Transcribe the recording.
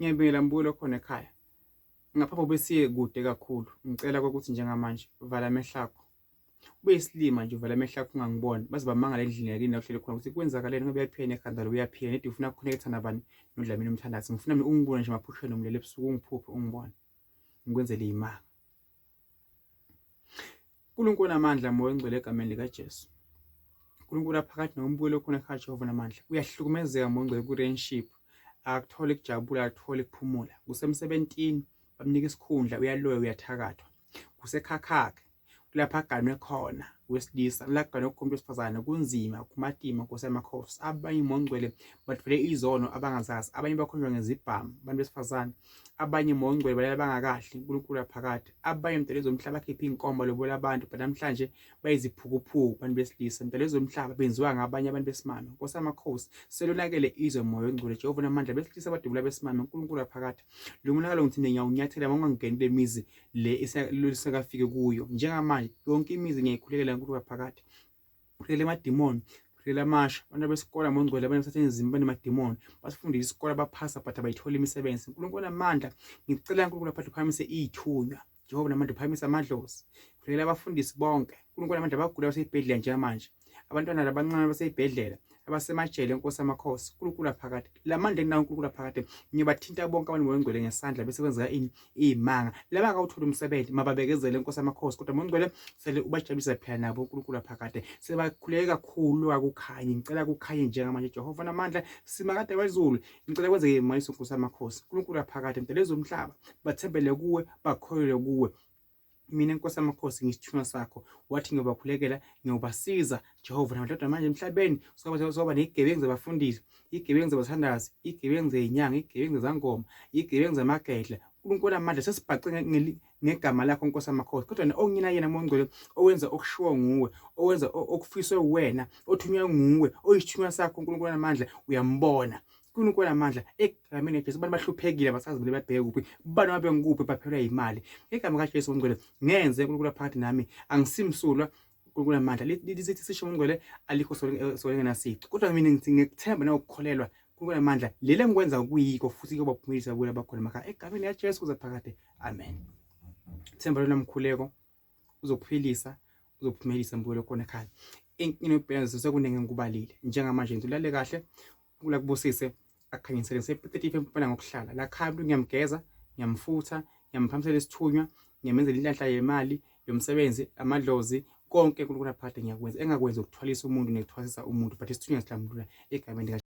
Ngiyabingelela mbulo khona ekhaya. Ngaphambi besiye kude kakhulu, ngicela ukuthi njengamanje vala amehlo akho. Ube yisilima nje uvala amehlo akho ungangiboni. Baze bamangala endlini yakini la uhleli khona ukuthi kwenzakaleni ngoba uyaphila ekhanda lo uyaphila. Nedi ufuna ukuconnect nabani noDlamini umthandazi. Ngifuna mina ungibone nje maphusheni umlele ebusuku ungiphuphe ungibone. Ngikwenzele imanga. uNkulunkulu unamandla moya ongcwele egameni lika Jesu. uNkulunkulu aphakathi nombukelo khona ekhaya Jehova namandla. Uyahlukumezeka moya ongcwele ku-relationship. Akuthole ukujabula, akuthole ukuphumula. Kusemsebentini bamnika isikhundla uyaloya uyathakathwa. Kusekhakhakhe kulapha aganwe khona wesilisa lagana okukhomba wesifazane kunzima kumatima kosemakhosi. Abanye mongcwele bathwele izono abangazazi, abanye bakhonjwa ngezibhamu abantu besifazane, abanye mongcwele balala bangakahle uNkulunkulu aphakathi, abanye mdalezo zomhlaba akhipha inkomba lobola abantu but namhlanje bayiziphukuphuku abantu besilisa. Mdalezo zomhlaba benziwa ngabanye abantu besimame kosamakhosi. Selonakele izwe moya ongcwele Jehova namandla besilisa abadubula besimame uNkulunkulu aphakathi. Lo monakalo ngithinde ngiyawunyathela mangangeni le mizi le esekafike kuyo njengamanje yonke imizi ngiyayikhulekela uNkulunkulu aphakathi. Khulekela emadimoni, khulekela amasha abantu besikole mongcwele abantu besathenizima banemadimoni basifundisa isikole abaphasa but abayithola imisebenzi. uNkulunkulu amandla ngicela uNkulunkulu aphakathi uphamise ithunywa Jehova namandla uphamise amadlozi. Khulekela abafundisi bonke uNkulunkulu amandla abagula baseyibhedlela njengamanje, abantwana abancane baseyibhedlela, abasemajele enkosi amakhosi uNkulunkulu aphakathi. Lamandla enginawo uNkulunkulu aphakathi ngiyabathinta bonke abantu mongcwele ngesandla bese kwenzeka imanga. Laba akawuthola umsebenzi mababekezele enkosi amakhosi kodwa mongcwele sele ubajabulisa phela nabo uNkulunkulu aphakathi. Sebakhuleke kakhulu akukhanye ngicela kukhanye njengamanje Jehova namandla simakade wezulu ngicela kwenzeke imaliso enkosi amakhosi uNkulunkulu aphakathi. Mdalezo umhlaba bathembele kuwe bakholwe kuwe. Mina enkosi amakhosi ngisithunywa sakho wathi ngiyobakhulekela ngiyobasiza Jehova namandla manje emhlabeni soba nezigebengu zabafundisi, izigebengu zabathandazi, izigebengu zezinyanga, izigebengu zezangoma, izigebengu zamagedla. uNkulunkulu amandla sesibhace ngegama lakho nkosi amakhosi kodwa ongina yena mongcwele owenza okushiwo nguwe, owenza okufiswe wena, othunywe nguwe, oyisithunywa sakho uNkulunkulu amandla uyambona. uNkulunkulu amandla egameni likaJesu abantu bahluphekile abasazi vele babheke kuphi bani babe ngikuphi baphelwa imali. Igama likaJesu mongcwele ngenze uNkulunkulu aphakathi nami angisimsulwa uNkulunkulu amandla lithi sisho mongcwele alikho solengenasici kodwa mina ngikuthemba nawukukholelwa uNkulunkulu amandla lele ngikwenza kuyiko futhi kuyoba phumulisa kubo abakhona emakhaya egameni likaJesu kuze phakade amen. Themba lona mkhuleko uzokuphilisa uzophumelisa mbulo khona ekhaya. Inobhenzi sekunenge ngikubalile njengamanje ngitulale kahle uNkulunkulu akubusise akukhanyisele ngisephethe empana ngokuhlala la khaya umuntu ngiyamgeza ngiyamfutha ngiyamphamisela isithunywa ngiyamenzela inhlanhla yemali yomsebenzi amadlozi konke uNkulunkulu aphakathi ngiyakwenza engakwenza ukuthwalisa umuntu nekuthwasisa umuntu but isithunywa sihlambulula egameni